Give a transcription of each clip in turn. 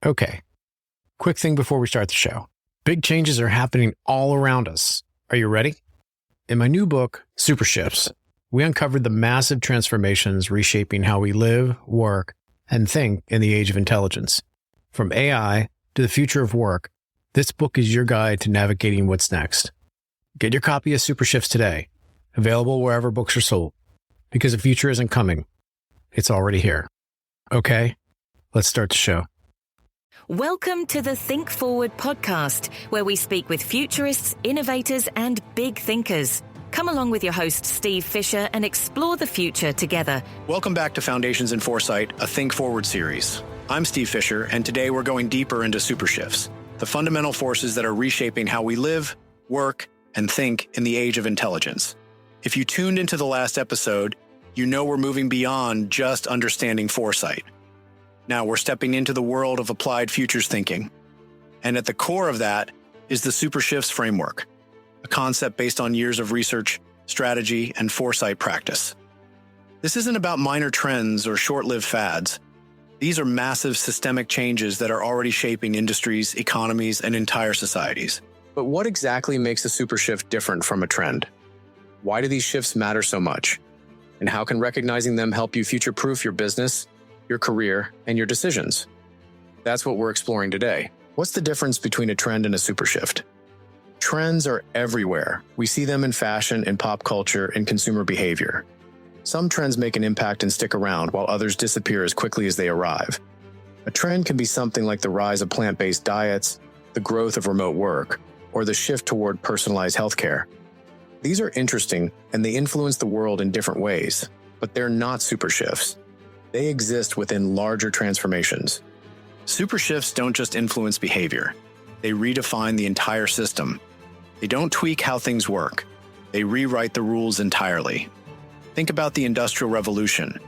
Okay, quick thing before we start the show. Big changes are happening all around us. Are you ready? In my new book, SuperShifts, we uncovered the massive transformations reshaping how we live, work, and think in the age of intelligence. From AI to the future of work, this book is your guide to navigating what's next. Get your copy of SuperShifts today, available wherever books are sold, because the future isn't coming. It's already here. Okay, let's start the show. Welcome to the Think Forward podcast, where we speak with futurists, innovators, and big thinkers. Come along with your host, Steve Fisher, and explore the future together. Welcome back to Foundations in Foresight, a Think Forward series. I'm Steve Fisher, and today we're going deeper into SuperShifts, the fundamental forces that are reshaping how we live, work, and think in the age of intelligence. If you tuned into the last episode, you know we're moving beyond just understanding foresight. Now we're stepping into the world of applied futures thinking. And at the core of that is the SuperShifts framework, a concept based on years of research, strategy, and foresight practice. This isn't about minor trends or short-lived fads. These are massive systemic changes that are already shaping industries, economies, and entire societies. But what exactly makes a SuperShift different from a trend? Why do these shifts matter so much? And how can recognizing them help you future-proof your business, your career, and your decisions? That's what we're exploring today. What's the difference between a trend and a SuperShift? Trends are everywhere. We see them in fashion, in pop culture, and consumer behavior. Some trends make an impact and stick around, while others disappear as quickly as they arrive. A trend can be something like the rise of plant-based diets, the growth of remote work, or the shift toward personalized healthcare. These are interesting, and they influence the world in different ways, but they're not SuperShifts. They exist within larger transformations. SuperShifts don't just influence behavior. They redefine the entire system. They don't tweak how things work. They rewrite the rules entirely. Think about the Industrial Revolution.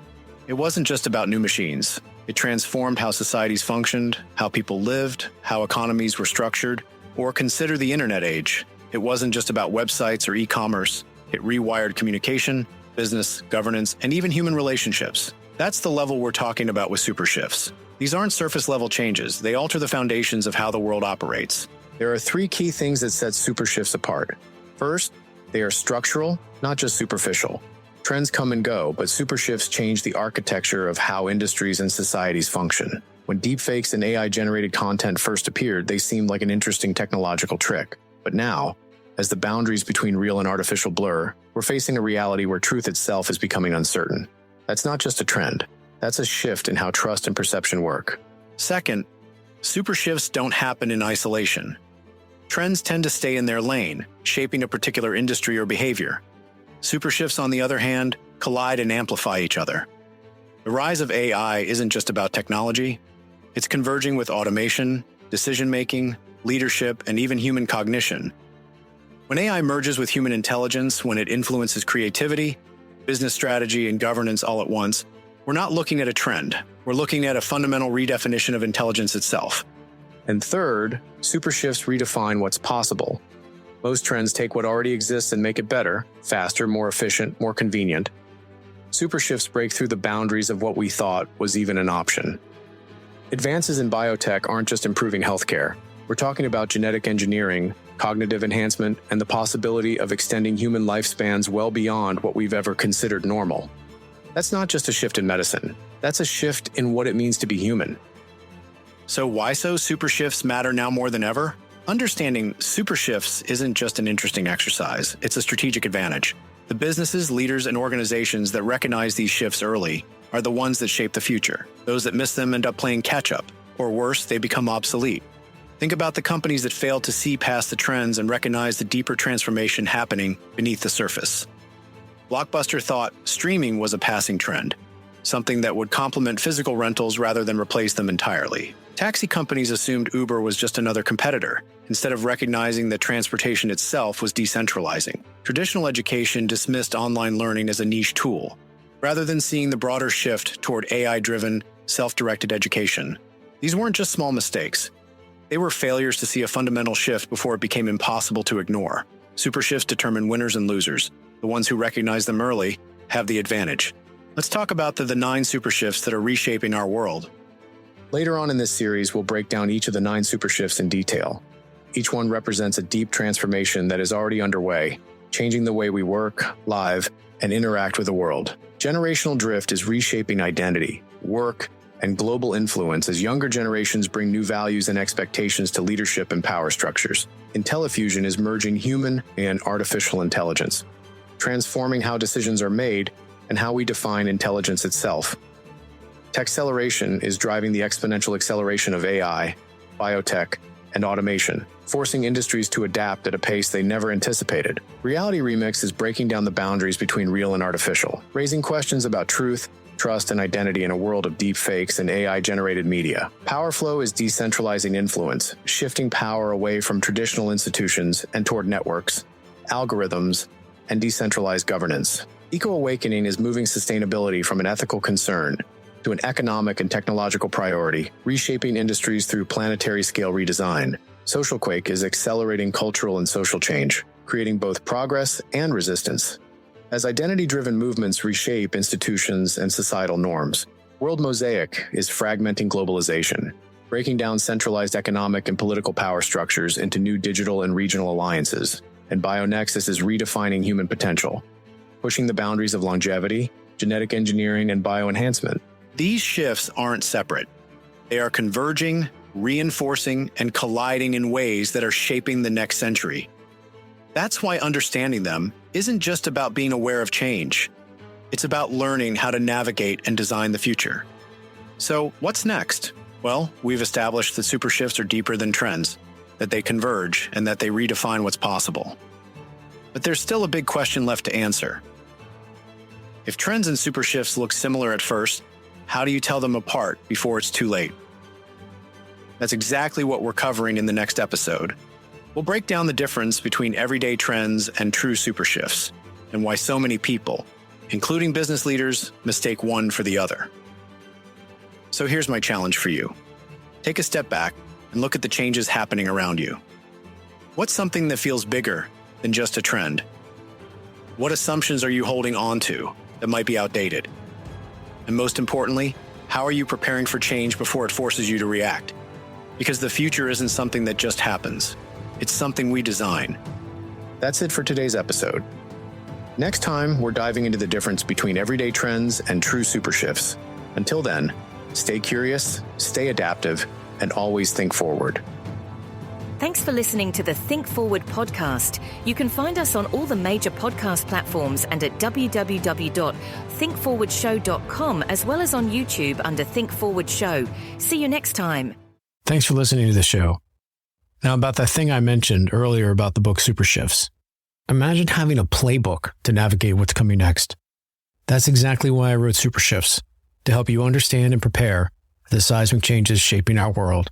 It wasn't just about new machines. It transformed how societies functioned, how people lived, how economies were structured. Or consider the internet age. It wasn't just about websites or e-commerce. It rewired communication, business, governance, and even human relationships. That's the level we're talking about with SuperShifts. These aren't surface-level changes. They alter the foundations of how the world operates. There are three key things that set SuperShifts apart. First, they are structural, not just superficial. Trends come and go, but SuperShifts change the architecture of how industries and societies function. When deepfakes and AI-generated content first appeared, they seemed like an interesting technological trick. But now, as the boundaries between real and artificial blur, we're facing a reality where truth itself is becoming uncertain. That's not just a trend. That's a shift in how trust and perception work. Second, SuperShifts don't happen in isolation. Trends tend to stay in their lane, shaping a particular industry or behavior. SuperShifts, on the other hand, collide and amplify each other. The rise of AI isn't just about technology. It's converging with automation, decision-making, leadership, and even human cognition. When AI merges with human intelligence, when it influences creativity, business strategy, and governance all at once, we're not looking at a trend. We're looking at a fundamental redefinition of intelligence itself. And third, SuperShifts redefine what's possible. Most trends take what already exists and make it better, faster, more efficient, more convenient. SuperShifts break through the boundaries of what we thought was even an option. Advances in biotech aren't just improving healthcare. We're talking about genetic engineering, cognitive enhancement, and the possibility of extending human lifespans well beyond what we've ever considered normal. That's not just a shift in medicine. That's a shift in what it means to be human. So why so SuperShifts matter now more than ever? Understanding SuperShifts isn't just an interesting exercise, it's a strategic advantage. The businesses, leaders, and organizations that recognize these shifts early are the ones that shape the future. Those that miss them end up playing catch-up, or worse, they become obsolete. Think about the companies that failed to see past the trends and recognize the deeper transformation happening beneath the surface. Blockbuster thought streaming was a passing trend, something that would complement physical rentals rather than replace them entirely. Taxi companies assumed Uber was just another competitor, instead of recognizing that transportation itself was decentralizing. Traditional education dismissed online learning as a niche tool, rather than seeing the broader shift toward AI-driven, self-directed education. These weren't just small mistakes. They were failures to see a fundamental shift before it became impossible to ignore. SuperShifts determine winners and losers. The ones who recognize them early have the advantage. Let's talk about the 9 SuperShifts that are reshaping our world. Later on in this series, we'll break down each of the 9 SuperShifts in detail. Each one represents a deep transformation that is already underway, changing the way we work, live, and interact with the world. Generational drift is reshaping identity, work, and global influence as younger generations bring new values and expectations to leadership and power structures. Intellifusion is merging human and artificial intelligence, transforming how decisions are made and how we define intelligence itself. Techceleration is driving the exponential acceleration of AI, biotech, and automation, forcing industries to adapt at a pace they never anticipated. Reality Remix is breaking down the boundaries between real and artificial, raising questions about truth, trust, and identity in a world of deep fakes and AI-generated media. Powerflow is decentralizing influence, shifting power away from traditional institutions and toward networks, algorithms, and decentralized governance. Eco-awakening is moving sustainability from an ethical concern to an economic and technological priority, reshaping industries through planetary-scale redesign. Social Quake is accelerating cultural and social change, creating both progress and resistance. As identity-driven movements reshape institutions and societal norms, World Mosaic is fragmenting globalization, breaking down centralized economic and political power structures into new digital and regional alliances, and BioNexus is redefining human potential, pushing the boundaries of longevity, genetic engineering, and bioenhancement. These shifts aren't separate. They are converging, reinforcing, and colliding in ways that are shaping the next century. That's why understanding them isn't just about being aware of change. It's about learning how to navigate and design the future. So, what's next? Well, we've established that SuperShifts are deeper than trends, that they converge, and that they redefine what's possible. But there's still a big question left to answer. If trends and SuperShifts look similar at first, how do you tell them apart before it's too late? That's exactly what we're covering in the next episode. We'll break down the difference between everyday trends and true SuperShifts, and why so many people, including business leaders, mistake one for the other. So here's my challenge for you. Take a step back and look at the changes happening around you. What's something that feels bigger than just a trend? What assumptions are you holding on to that might be outdated? And most importantly, how are you preparing for change before it forces you to react? Because the future isn't something that just happens. It's something we design. That's it for today's episode. Next time, we're diving into the difference between everyday trends and true SuperShifts. Until then, stay curious, stay adaptive, and always think forward. Thanks for listening to the Think Forward podcast. You can find us on all the major podcast platforms and at www.thinkforwardshow.com, as well as on YouTube under Think Forward Show. See you next time. Thanks for listening to the show. Now, about that thing I mentioned earlier about the book SuperShifts. Imagine having a playbook to navigate what's coming next. That's exactly why I wrote SuperShifts, to help you understand and prepare for the seismic changes shaping our world.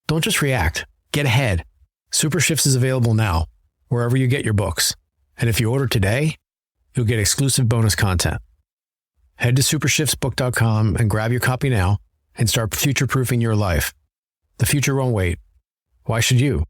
Don't just react. Get ahead. SuperShifts is available now, wherever you get your books. And if you order today, you'll get exclusive bonus content. Head to supershiftsbook.com and grab your copy now and start future-proofing your life. The future won't wait. Why should you?